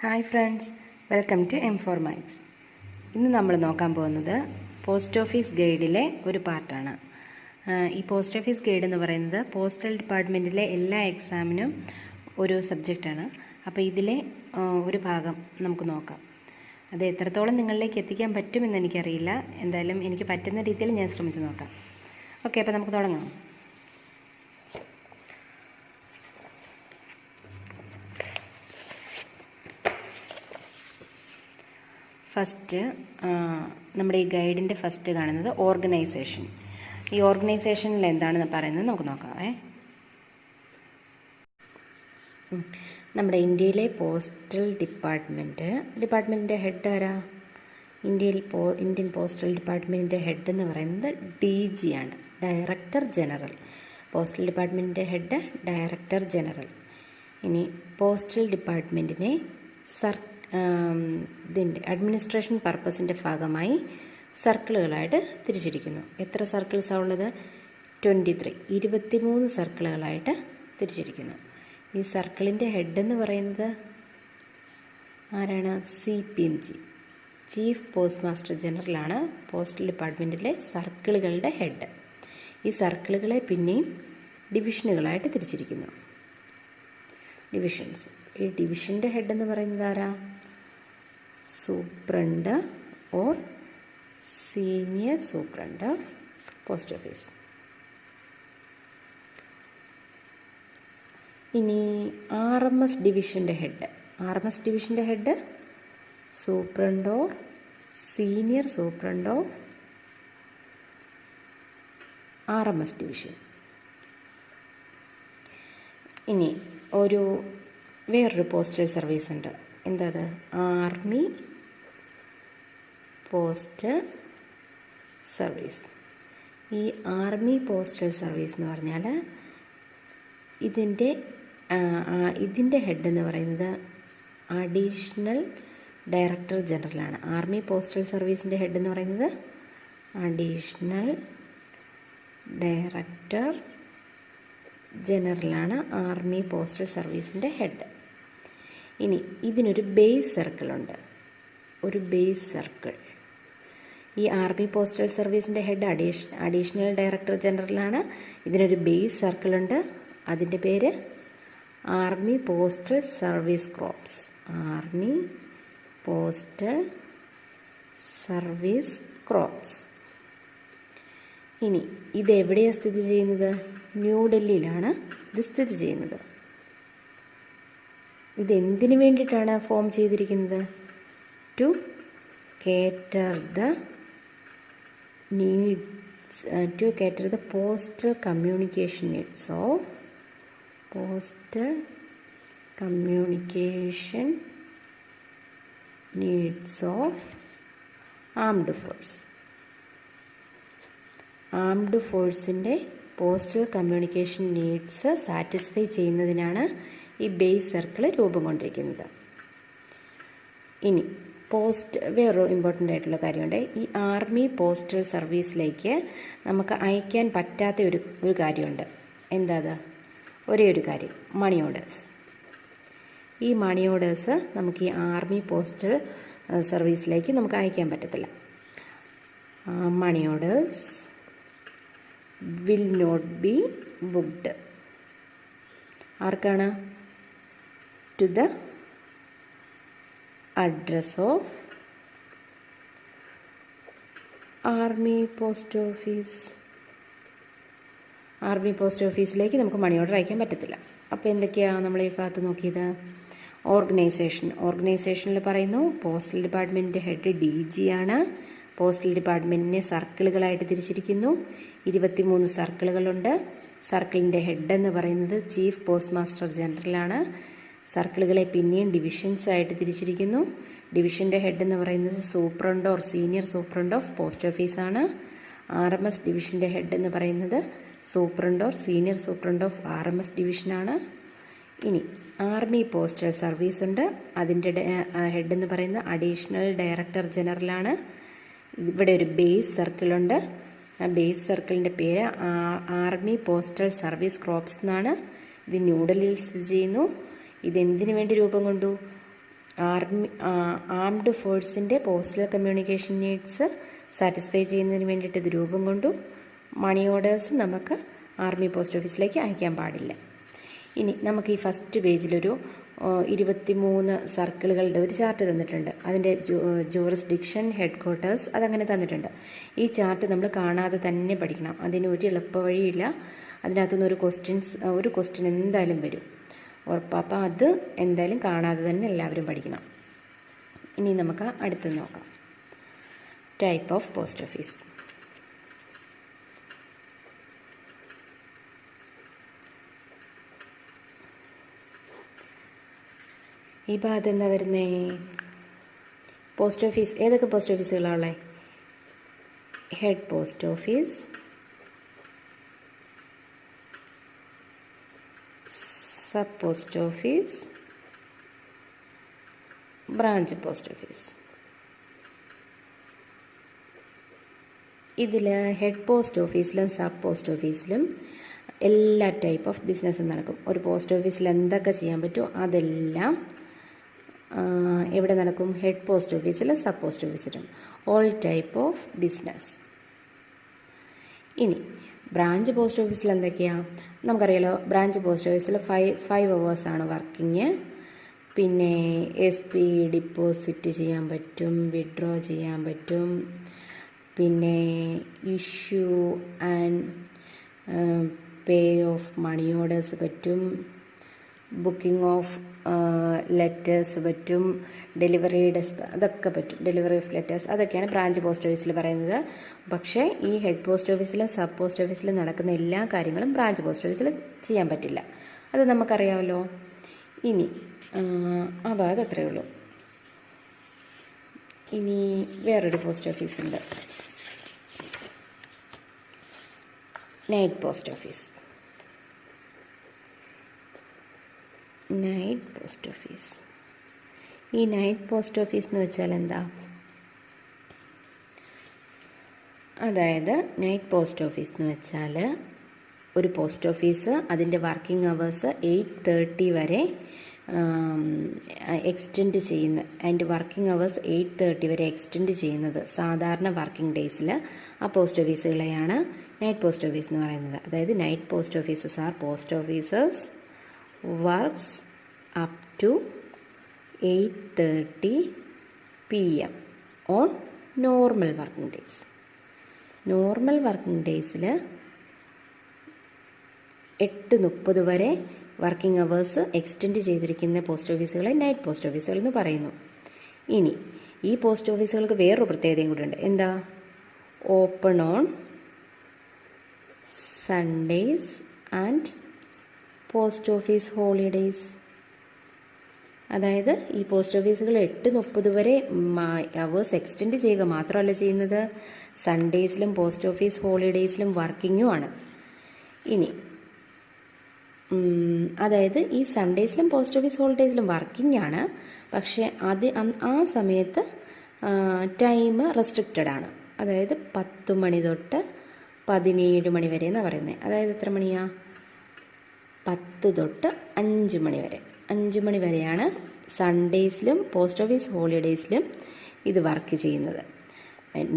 Hi friends, welcome to M4 Maths. ഇന്ന് നമ്മൾ നോക്കാൻ പോകുന്നത് പോസ്റ്റ് ഓഫീസ് ഗൈഡിലെ ഒരു പാർട്ടാണ്. ഈ പോസ്റ്റ് ഓഫീസ് ഗൈഡ് എന്ന് പറയുന്നത് പോസ്റ്റൽ ഡിപ്പാർട്ട്മെൻറ്റിലെ എല്ലാ എക്സാമിനും ഒരു സബ്ജക്റ്റാണ്. അപ്പോൾ ഇതിലെ ഒരു ഭാഗം നമുക്ക് നോക്കാം. അത് എത്രത്തോളം നിങ്ങളിലേക്ക് എത്തിക്കാൻ പറ്റുമെന്ന് എനിക്കറിയില്ല. എന്തായാലും എനിക്ക് പറ്റുന്ന രീതിയിൽ ഞാൻ ശ്രമിച്ച് നോക്കാം. ഓക്കെ, അപ്പോൾ നമുക്ക് തുടങ്ങാം. ഫസ്റ്റ് നമ്മുടെ ഈ ഗൈഡിൻ്റെ ഫസ്റ്റ് കാണുന്നത് ഓർഗനൈസേഷൻ. ഈ ഓർഗനൈസേഷനിൽ എന്താണെന്ന് പറയുന്നത് നമുക്ക് നോക്കാം. നമ്മുടെ ഇന്ത്യയിലെ പോസ്റ്റൽ ഡിപ്പാർട്ട്മെൻറ്റിൻ്റെ ഹെഡ് ആരാ? ഇന്ത്യൻ പോസ്റ്റൽ ഡിപ്പാർട്ട്മെൻറ്റിൻ്റെ ഹെഡ് എന്ന് പറയുന്നത് DG ആണ്, ഡയറക്ടർ ജനറൽ. പോസ്റ്റൽ ഡിപ്പാർട്ട്മെൻറ്റിൻ്റെ ഹെഡ് ഡയറക്ടർ ജനറൽ. ഇനി പോസ്റ്റൽ ഡിപ്പാർട്ട്മെൻറ്റിനെ ഇതിൻ്റെ അഡ്മിനിസ്ട്രേഷൻ പർപ്പസിൻ്റെ ഭാഗമായി സർക്കിളുകളായിട്ട് തിരിച്ചിരിക്കുന്നു. എത്ര സർക്കിൾസാണ് ഉള്ളത്? 23 സർക്കിളുകളായിട്ട് തിരിച്ചിരിക്കുന്നു. ഈ സർക്കിളിൻ്റെ ഹെഡ് എന്ന് പറയുന്നത് ആരാണ്? CPMG, ചീഫ് പോസ്റ്റ് മാസ്റ്റർ ജനറലാണ് പോസ്റ്റൽ ഡിപ്പാർട്ട്മെൻറ്റിലെ സർക്കിളുകളുടെ ഹെഡ്. ഈ സർക്കിളുകളെ പിന്നെയും ഡിവിഷനുകളായിട്ട് തിരിച്ചിരിക്കുന്നു. ഡിവിഷൻസ്. ഈ ഡിവിഷൻ്റെ ഹെഡ് എന്ന് പറയുന്നത് ആരാ? Superintendent or senior superintendent post office. ഇനി RMS ഡിവിഷൻ്റെ head superintendent or senior superintendent of RMS division. ഇനി വേറൊരു പോസ്റ്റൽ സർവീസ് ഉണ്ട്. എന്താ അത്? Army postal service. ഈ ആർമി പോസ്റ്റൽ സർവീസ് എന്ന് പറഞ്ഞാൽ ഇതിൻ്റെ ഹെഡ് എന്ന് പറയുന്നത് അഡീഷണൽ ഡയറക്ടർ ജനറലാണ്. ആർമി പോസ്റ്റൽ സർവീസിൻ്റെ ഹെഡ് എന്ന് പറയുന്നത് അഡീഷണൽ ഡയറക്ടർ ജനറലാണ് ആർമി പോസ്റ്റൽ സർവീസിൻ്റെ ഹെഡ്. ഇനി ഇതിനൊരു ബേസ് സർക്കിളുണ്ട്. ഈ ആർമി പോസ്റ്റൽ സർവീസിൻ്റെ ഹെഡ് അഡീഷണൽ ഡയറക്ടർ ജനറലാണ്. ഇതിനൊരു ബേസ് സർക്കിളുണ്ട്. അതിൻ്റെ പേര് army postal service crops. Army postal service crops. ഇനി ഇതെവിടെയാണ് സ്ഥിതി ചെയ്യുന്നത്? ന്യൂഡൽഹിയിലാണ് ഇത് സ്ഥിതി ചെയ്യുന്നത്. ഇതെന്തിനു വേണ്ടിയിട്ടാണ് ഫോം ചെയ്തിരിക്കുന്നത്? To cater the postal communication needs of armed ഫോഴ്സിൻ്റെ പോസ്റ്റൽ കമ്മ്യൂണിക്കേഷൻ നീഡ്സ് സാറ്റിസ്ഫൈ ചെയ്യുന്നതിനാണ് ഈ ബേസ് സർക്കിൾ രൂപം കൊണ്ടിരിക്കുന്നത്. ഇനി വേറൊരു ഇമ്പോർട്ടൻ്റ് ആയിട്ടുള്ള കാര്യമുണ്ട്. ഈ ആർമി പോസ്റ്റൽ സർവീസിലേക്ക് നമുക്ക് അയക്കാൻ പറ്റാത്ത ഒരു കാര്യമുണ്ട്. എന്താ അത്? ഒരേ ഒരു കാര്യം, മണി ഓർഡേഴ്സ്. ഈ മണി ഓർഡേഴ്സ് നമുക്ക് ഈ ആർമി പോസ്റ്റൽ സർവീസിലേക്ക് നമുക്ക് അയക്കാൻ പറ്റത്തില്ല. Money orders will not be booked. ആർക്കാണ്? To the address of army post ഓഫീസിലേക്ക് നമുക്ക് മണി ഓർഡർ അയക്കാൻ പറ്റത്തില്ല. അപ്പോൾ എന്തൊക്കെയാണ് നമ്മൾ ഈ ഭാഗത്ത് നോക്കിയത്? ഓർഗനൈസേഷനിൽ പറയുന്നു പോസ്റ്റൽ ഡിപ്പാർട്ട്മെൻറ്റിൻ്റെ ഹെഡ് DG ആണ്. പോസ്റ്റൽ ഡിപ്പാർട്ട്മെൻറ്റിനെ സർക്കിളുകളായിട്ട് തിരിച്ചിരിക്കുന്നു. 23 സർക്കിളുകളുണ്ട്. സർക്കിളിൻ്റെ ഹെഡ് എന്ന് പറയുന്നത് ചീഫ് പോസ്റ്റ് മാസ്റ്റർ ജനറലാണ്. സർക്കിളുകളെ പിന്നെയും ഡിവിഷൻസ് ആയിട്ട് തിരിച്ചിരിക്കുന്നു. ഡിവിഷൻ്റെ ഹെഡ് എന്ന് പറയുന്നത് superintendent or senior superintendent of post ഓഫീസാണ്. RMS ഡിവിഷൻ്റെ ഹെഡ് എന്ന് പറയുന്നത് superintendent or senior superintendent of RMS ഡിവിഷനാണ്. ഇനി ആർമി പോസ്റ്റൽ സർവീസ് ഉണ്ട്. അതിൻ്റെ ഹെഡ് എന്ന് പറയുന്നത് അഡീഷണൽ ഡയറക്ടർ ജനറലാണ്. ഇവിടെ ഒരു ബേസ് സർക്കിളുണ്ട്. ആ ബേസ് സർക്കിളിൻ്റെ പേര് ആർമി പോസ്റ്റൽ സർവീസ് ക്രോപ്സ് എന്നാണ്. ഇത് ന്യൂഡൽഹിയിൽ സ്ഥിതി ചെയ്യുന്നു. ഇതെന്തിനു വേണ്ടി രൂപം കൊണ്ടു? ആംഡ് ഫോഴ്സിൻ്റെ പോസ്റ്റൽ കമ്മ്യൂണിക്കേഷൻ നീഡ്സ് സാറ്റിസ്ഫൈ ചെയ്യുന്നതിന് വേണ്ടിയിട്ട് ഇത് രൂപം കൊണ്ടു. മണി ഓർഡേഴ്സ് നമുക്ക് ആർമി പോസ്റ്റ് ഓഫീസിലേക്ക് അയക്കാൻ പാടില്ല. ഇനി നമുക്ക് ഈ ഫസ്റ്റ് പേജിലൊരു 23 സർക്കിളുകളുടെ ഒരു ചാർട്ട് തന്നിട്ടുണ്ട്. അതിൻ്റെ ജൂറിസ്ഡിക്ഷൻ, ഹെഡ് ക്വാർട്ടേഴ്സ് അതങ്ങനെ തന്നിട്ടുണ്ട്. ഈ ചാർട്ട് നമ്മൾ കാണാതെ തന്നെ പഠിക്കണം. അതിന് ഒരു എളുപ്പ വഴിയില്ല. അതിനകത്തുനിന്ന് ഒരു ക്വസ്റ്റ്യൻ എന്തായാലും വരും ഉറപ്പാണ്. അപ്പോൾ അത് എന്തായാലും കാണാതെ തന്നെ എല്ലാവരും പഠിക്കണം. ഇനി നമുക്ക് അടുത്ത് നോക്കാം. Type of post office. ഈ ഭാഗത്ത് എന്താ വരുന്നേ? Post office. ഏതൊക്കെ പോസ്റ്റ് ഓഫീസുകളാണ് ഉള്ളത്? Head post office, sub post office, branch post office. ഇതിൽ ഹെഡ് പോസ്റ്റ് ഓഫീസിലും സബ് പോസ്റ്റ് ഓഫീസിലും എല്ലാ ടൈപ്പ് ഓഫ് ബിസിനസ്സും നടക്കും. ഒരു പോസ്റ്റ് ഓഫീസിൽ എന്തൊക്കെ ചെയ്യാൻ പറ്റുമോ അതെല്ലാം എവിടെ നടക്കും? ഹെഡ് പോസ്റ്റ് ഓഫീസിലും സബ് പോസ്റ്റ് ഓഫീസിലും. All type of business. ഇനി ബ്രാഞ്ച് പോസ്റ്റ് ഓഫീസിൽ എന്തൊക്കെയാണ് നമുക്കറിയാലോ. ബ്രാഞ്ച് പോസ്റ്റ് ഓഫീസിൽ 5 hours വർക്കിങ്. പിന്നെ SP ഡിപ്പോസിറ്റ് ചെയ്യാൻ പറ്റും, വിഡ്രോ ചെയ്യാൻ പറ്റും, പിന്നെ issue and pay of money orders പറ്റും, ബുക്കിംഗ് ഓഫ് ലെറ്റേഴ്സ് പറ്റും, ഡെലിവറി അതൊക്കെ പറ്റും. ഡെലിവറി ഓഫ് ലെറ്റേഴ്സ് അതൊക്കെയാണ് ബ്രാഞ്ച് പോസ്റ്റ് ഓഫീസിൽ പറയുന്നത്. പക്ഷേ ഈ ഹെഡ് പോസ്റ്റ് ഓഫീസിലും സബ് പോസ്റ്റ് ഓഫീസിലും നടക്കുന്ന എല്ലാ കാര്യങ്ങളും ബ്രാഞ്ച് പോസ്റ്റ് ഓഫീസിൽ ചെയ്യാൻ പറ്റില്ല. അത് നമുക്കറിയാമല്ലോ. ഇനി ആ ഭാഗത്ത് അത്രയേ ഉള്ളൂ. ഇനി വേറൊരു പോസ്റ്റ് ഓഫീസുണ്ട്, night post office. Night post office. ഈ നൈറ്റ് പോസ്റ്റ് ഓഫീസ് എന്ന് വെച്ചാൽ എന്താ? അതായത് നൈറ്റ് പോസ്റ്റ് ഓഫീസ് എന്ന് വെച്ചാൽ ഒരു പോസ്റ്റ് ഓഫീസ് അതിൻ്റെ വർക്കിംഗ് അവേഴ്സ് 8:30 വരെ എക്സ്റ്റെൻഡ് ചെയ്യുന്ന, അതിൻ്റെ വർക്കിംഗ് അവേഴ്സ് 8:30 വരെ എക്സ്റ്റെൻഡ് ചെയ്യുന്നത് സാധാരണ വർക്കിംഗ് ഡേയ്സിൽ ആ പോസ്റ്റ് ഓഫീസുകളെയാണ് നൈറ്റ് പോസ്റ്റ് ഓഫീസ് എന്ന് പറയുന്നത്. അതായത് night post offices are post officers works up to 8:30 PM on normal working days. Normal working ഡേയ്സിൽ 8:30 വരെ വർക്കിംഗ് അവേഴ്സ് എക്സ്റ്റെൻഡ് ചെയ്തിരിക്കുന്ന പോസ്റ്റ് ഓഫീസുകളെ നൈറ്റ് പോസ്റ്റ് ഓഫീസുകൾ എന്ന് പറയുന്നു. ഇനി ഈ പോസ്റ്റ് ഓഫീസുകൾക്ക് വേറൊരു പ്രത്യേകതയും കൂടിയുണ്ട്. എന്താ? Open on Sundays and post office holidays. അതായത് ഈ പോസ്റ്റ് ഓഫീസുകൾ 8:30 വരെ അവേഴ്സ് എക്സ്റ്റെൻഡ് ചെയ്യുക മാത്രമല്ല ചെയ്യുന്നത്, സൺഡേസിലും പോസ്റ്റ് ഓഫീസ് ഹോളിഡേയ്സിലും വർക്കിങ്ങും ആണ്. ഇനി അതായത് ഈ സൺഡേസിലും പോസ്റ്റ് ഓഫീസ് ഹോളിഡേയ്സിലും വർക്കിംഗ് ആണ്. പക്ഷേ ആ സമയത്ത് ടൈം റെസ്ട്രിക്റ്റഡ് ആണ്. അതായത് 10 മണി തൊട്ട് 17 മണി വരെ എന്നാണ് പറയുന്നത്. അതായത് എത്ര മണിയാ? 10 തൊട്ട് 5 മണി വരെ. 5 മണി വരെയാണ് സൺഡേസിലും പോസ്റ്റ് ഓഫീസ് ഹോളിഡേയ്സിലും ഇത് വർക്ക് ചെയ്യുന്നത്.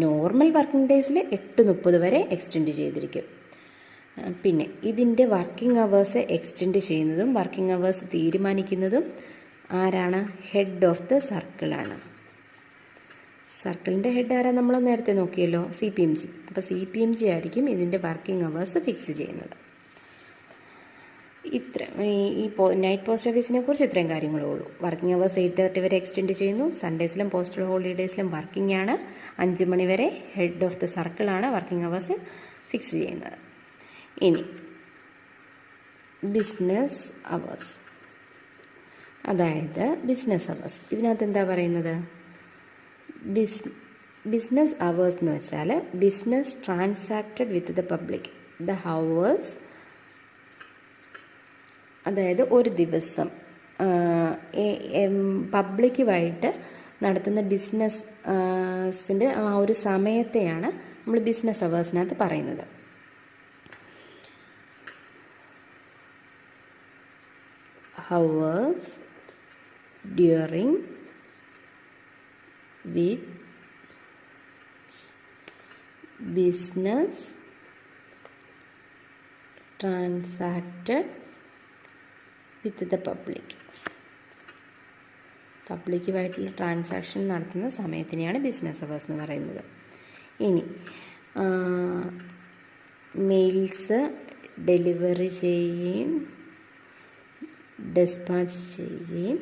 നോർമൽ വർക്കിംഗ് ഡേയ്സിൽ 8:30 വരെ എക്സ്റ്റെൻഡ് ചെയ്തിരിക്കും. പിന്നെ ഇതിൻ്റെ വർക്കിംഗ് അവേഴ്സ് എക്സ്റ്റെൻഡ് ചെയ്യുന്നതും വർക്കിംഗ് അവേഴ്സ് തീരുമാനിക്കുന്നതും ആരാണ്? ഹെഡ് ഓഫ് ദ സർക്കിളാണ്. സർക്കിളിൻ്റെ ഹെഡ് ആരാ? നമ്മൾ നേരത്തെ നോക്കിയല്ലോ, CPMG. അപ്പോൾ CPMG ആയിരിക്കും ഇതിൻ്റെ വർക്കിംഗ് അവേഴ്സ് ഫിക്സ് ചെയ്യുന്നത്. ഈ നൈറ്റ് പോസ്റ്റ് ഓഫീസിനെ കുറിച്ച് ഇത്രയും കാര്യങ്ങളേ ഉള്ളൂ. വർക്കിംഗ് അവേഴ്സ് 8:30 വരെ എക്സ്റ്റെൻഡ് ചെയ്യുന്നു. സൺഡേസിലും പോസ്റ്റൽ ഹോളിഡേയ്സിലും വർക്കിംഗ് ആണ്. 5 മണി വരെ ഹെഡ് ഓഫ് ദ സർക്കിളാണ് വർക്കിംഗ് അവേഴ്സ് ഫിക്സ് ചെയ്യുന്നത്. ഇനി ബിസിനസ് അവേഴ്സ്. അതായത് ബിസിനസ് അവേഴ്സ് ഇതിനകത്ത് എന്താ പറയുന്നത്? ബിസിനസ് അവേഴ്സ് എന്ന് വെച്ചാൽ business transacted with the public. The hours, അതായത് ഒരു ദിവസം പബ്ലിക്കുമായിട്ട് നടത്തുന്ന ബിസിനസ്സിൻ്റെ ആ ഒരു സമയത്തെയാണ് നമ്മൾ ബിസിനസ് അവേഴ്സിനകത്ത് പറയുന്നത്. Hours during which business transacted with the പബ്ലിക്കുമായിട്ടുള്ള ട്രാൻസാക്ഷൻ നടത്തുന്ന സമയത്തിനെയാണ് ബിസിനസ് അവേഴ്സ് എന്ന് പറയുന്നത്. ഇനി മെയിൽസ് ഡെലിവറി ചെയ്യുകയും ഡിസ്പാച്ച് ചെയ്യുകയും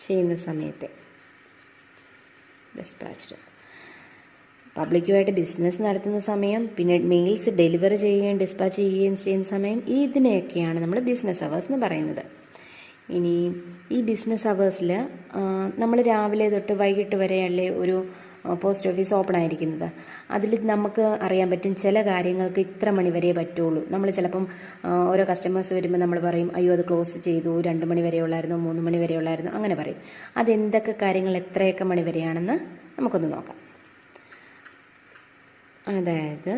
ചെയ്യുന്ന സമയത്തെ ഡിസ്പാച്ച്ഡ്. പബ്ലിക്കുമായിട്ട് ബിസിനസ് നടത്തുന്ന സമയം, പിന്നെ മെയിൽസ് ഡെലിവറി ചെയ്യുകയും ഡിസ്പാച്ച് ചെയ്യുകയും ചെയ്യുന്ന സമയം, ഇതിനെയൊക്കെയാണ് നമ്മൾ ബിസിനസ് അവേഴ്സ് എന്ന് പറയുന്നത്. ഇനി ഈ ബിസിനസ് അവേഴ്സിൽ നമ്മൾ രാവിലെ തൊട്ട് വൈകിട്ട് വരെയല്ലേ ഒരു പോസ്റ്റ് ഓഫീസ് ഓപ്പൺ ആയിരിക്കുന്നത്. അതിൽ നമുക്ക് അറിയാൻ പറ്റും ചില കാര്യങ്ങൾക്ക് ഇത്ര മണി വരെ പറ്റുള്ളൂ. നമ്മൾ ചിലപ്പം ഓരോ കസ്റ്റമേഴ്സ് വരുമ്പോൾ നമ്മൾ പറയും, അയ്യോ അത് ക്ലോസ് ചെയ്തു, 2 മണി വരെ ഉള്ളായിരുന്നു, 3 മണി വരെ ഉള്ളായിരുന്നു, അങ്ങനെ പറയും. അതെന്തൊക്കെ കാര്യങ്ങൾ എത്രയൊക്കെ മണി വരെയാണെന്ന് നമുക്കൊന്ന് നോക്കാം. അതായത്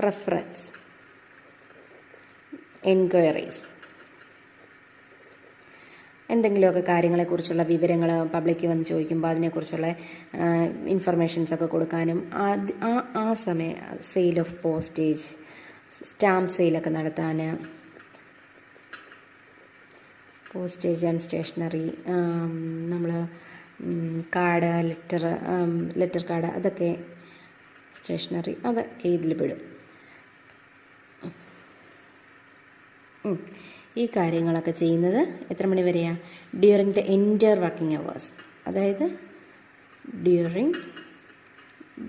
റെഫറൻസ്, എൻക്വയറീസ്, എന്തെങ്കിലുമൊക്കെ കാര്യങ്ങളെക്കുറിച്ചുള്ള വിവരങ്ങൾ പബ്ലിക്ക് വന്ന് ചോദിക്കുമ്പോൾ അതിനെക്കുറിച്ചുള്ള ഇൻഫർമേഷൻസൊക്കെ കൊടുക്കാനും, ആ സമയം സെയിൽ ഓഫ് പോസ്റ്റേജ്, സ്റ്റാമ്പ് സെയിലൊക്കെ നടത്താൻ, പോസ്റ്റേജ് ആൻഡ് സ്റ്റേഷനറി, നമ്മൾ കാർഡ്, ലെറ്റർ കാർഡ്, അതൊക്കെ സ്റ്റേഷനറി, അതൊക്കെ ഇതിൽ പെടും. ഈ കാര്യങ്ങളൊക്കെ ചെയ്യുന്നത് എത്ര മണി വരെയാണ്? During the entire working hours. അതായത് during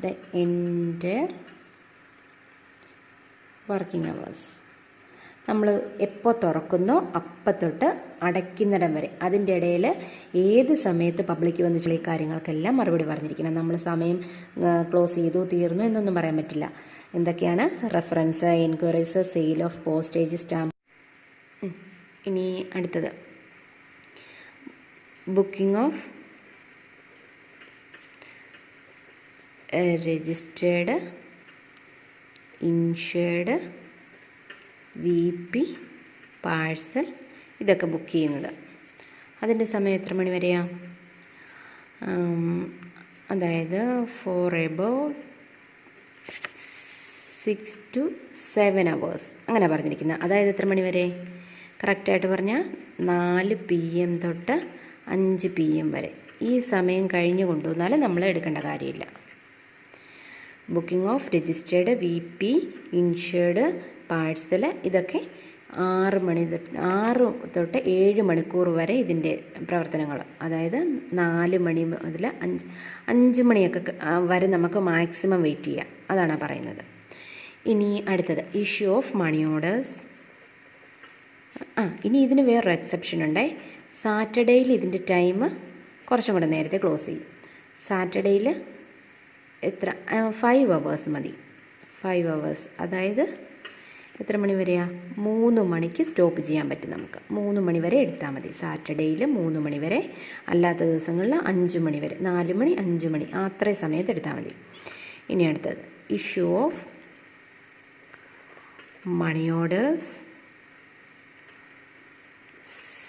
the entire working hours. നമ്മൾ എപ്പോൾ തുറക്കുന്നോ അപ്പം തൊട്ട് അടയ്ക്കുന്നിടം വരെ, അതിൻ്റെ ഇടയിൽ ഏത് സമയത്ത് പബ്ലിക്ക് വന്നിട്ടുള്ള ഈ കാര്യങ്ങൾക്കെല്ലാം മറുപടി പറഞ്ഞിരിക്കണം. നമ്മൾ സമയം ക്ലോസ് ചെയ്തു, തീർന്നു എന്നൊന്നും പറയാൻ പറ്റില്ല. എന്തൊക്കെയാണ്? Reference, enquiries, sale of postage, stamp. ഇനി അടുത്തത് booking of registered, insured, VIP, parcel, ഇതൊക്കെ ബുക്ക് ചെയ്യുന്നത്. അതിൻ്റെ സമയം എത്ര മണി വരെയാണ്? അതായത് ഫോർ എബൌട്ട് 6 to 7 hours അങ്ങനെ പറഞ്ഞിരിക്കുന്നത്. അതായത് എത്ര മണി വരെ? കറക്റ്റായിട്ട് പറഞ്ഞാൽ 4 PM തൊട്ട് 5 PM വരെ. ഈ സമയം കഴിഞ്ഞ് കൊണ്ടുവന്നാൽ നമ്മൾ എടുക്കേണ്ട കാര്യമില്ല. Booking of registered, VIP, insured, parcel, ഇതൊക്കെ 6 തൊട്ട് 7 മണിക്കൂർ വരെ ഇതിൻ്റെ പ്രവർത്തനങ്ങൾ. അതായത് 4 മണി മുതൽ 5 മണിയൊക്കെ വരെ നമുക്ക് മാക്സിമം വെയിറ്റ് ചെയ്യാം. അതാണ് പറയുന്നത്. ഇനി അടുത്തത് ഇഷ്യൂ ഓഫ് മണി ഓർഡേഴ്സ്. ഇനി ഇതിന് വേറൊരു എക്സെപ്ഷൻ ഉണ്ടേ. സാറ്റർഡേയിൽ ഇതിൻ്റെ ടൈം കുറച്ചും കൂടെ നേരത്തെ ക്ലോസ് ചെയ്യും. സാറ്റർഡേയിൽ എത്ര? 5 hours മതി. 5 hours, അതായത് എത്ര മണി വരെയാണ്? 3 മണിക്ക് സ്റ്റോപ്പ് ചെയ്യാൻ പറ്റും നമുക്ക്. 3 മണി വരെ എടുത്താൽ മതി. സാറ്റർഡേയിൽ 3 മണി വരെ, അല്ലാത്ത ദിവസങ്ങളിൽ 5 മണി വരെ, 4 മണി, 5 മണി, അത്രയും സമയത്ത് എടുത്താൽ മതി. ഇനി അടുത്തത് issue of money orders,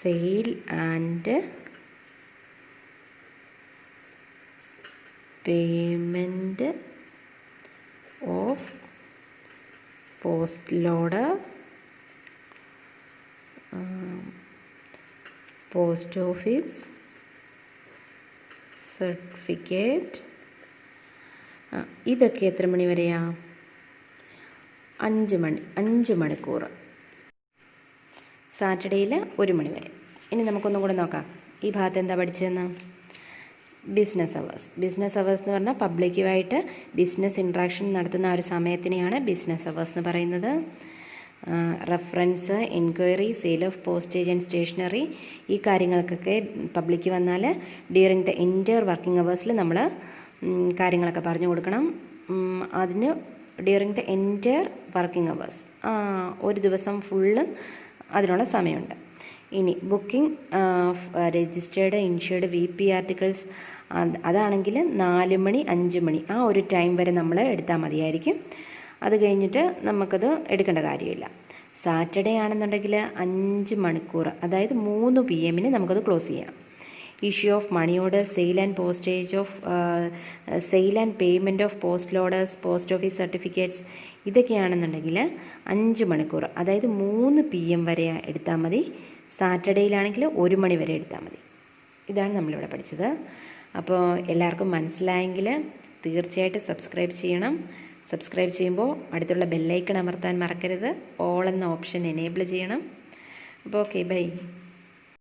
sale and payment of postal order, post office certificate. ഇതൊക്കെ എത്ര മണി വരെയാണ്? 5 മണിക്കൂർ. സാറ്റർഡേയിൽ 1 മണി വരെ. ഇനി നമുക്കൊന്നും കൂടെ നോക്കാം ഈ ഭാഗത്ത് എന്താ പഠിച്ചതെന്ന്. Business hours. ബിസിനസ് അവേഴ്സ് എന്ന് പറഞ്ഞാൽ പബ്ലിക്കുമായിട്ട് ബിസിനസ് ഇൻട്രാക്ഷൻ നടത്തുന്ന ഒരു സമയത്തിനെയാണ് ബിസിനസ് അവേഴ്സ് എന്ന് പറയുന്നത്. Reference, enquiry, sale of postage and stationery, ഈ കാര്യങ്ങൾക്കൊക്കെ പബ്ലിക്ക് വന്നാൽ ഡ്യൂറിങ് ദ എൻറ്റയർ വർക്കിംഗ് അവേഴ്സിൽ നമ്മൾ കാര്യങ്ങളൊക്കെ പറഞ്ഞു കൊടുക്കണം. അതിന് during the entire working hours, ഒരു ദിവസം ഫുള്ള് അതിനുള്ള സമയമുണ്ട്. ഇനി booking registered, insured, VIP articles, അതാണെങ്കിൽ 4 മണി, 5 മണി, ആ ഒരു ടൈം വരെ നമ്മൾ എടുത്താൽ മതിയായിരിക്കും. അത് കഴിഞ്ഞിട്ട് നമുക്കത് എടുക്കേണ്ട കാര്യമില്ല. സാറ്റർഡേ ആണെന്നുണ്ടെങ്കിൽ 5 മണിക്കൂർ, അതായത് 3 PM നമുക്കത് ക്ലോസ് ചെയ്യാം. Issue of money orders, sale and postage of sale and payment of postal orders, post office certificates, ഇതൊക്കെയാണെന്നുണ്ടെങ്കിൽ 5 മണിക്കൂർ, അതായത് 3 PM വരെ എടുത്താൽ മതി. സാറ്റർഡേയിലാണെങ്കിൽ 1 മണി വരെ എടുത്താൽ മതി. ഇതാണ് നമ്മളിവിടെ പഠിച്ചത്. അപ്പോൾ എല്ലാവർക്കും മനസ്സിലായെങ്കിൽ തീർച്ചയായിട്ടും സബ്സ്ക്രൈബ് ചെയ്യണം. സബ്സ്ക്രൈബ് ചെയ്യുമ്പോൾ അടുത്തുള്ള ബെല്ലൈക്കൺ അമർത്താൻ മറക്കരുത്. ഓൾ എന്ന ഓപ്ഷൻ എനേബിൾ ചെയ്യണം. അപ്പോൾ ഓക്കെ, ബൈ.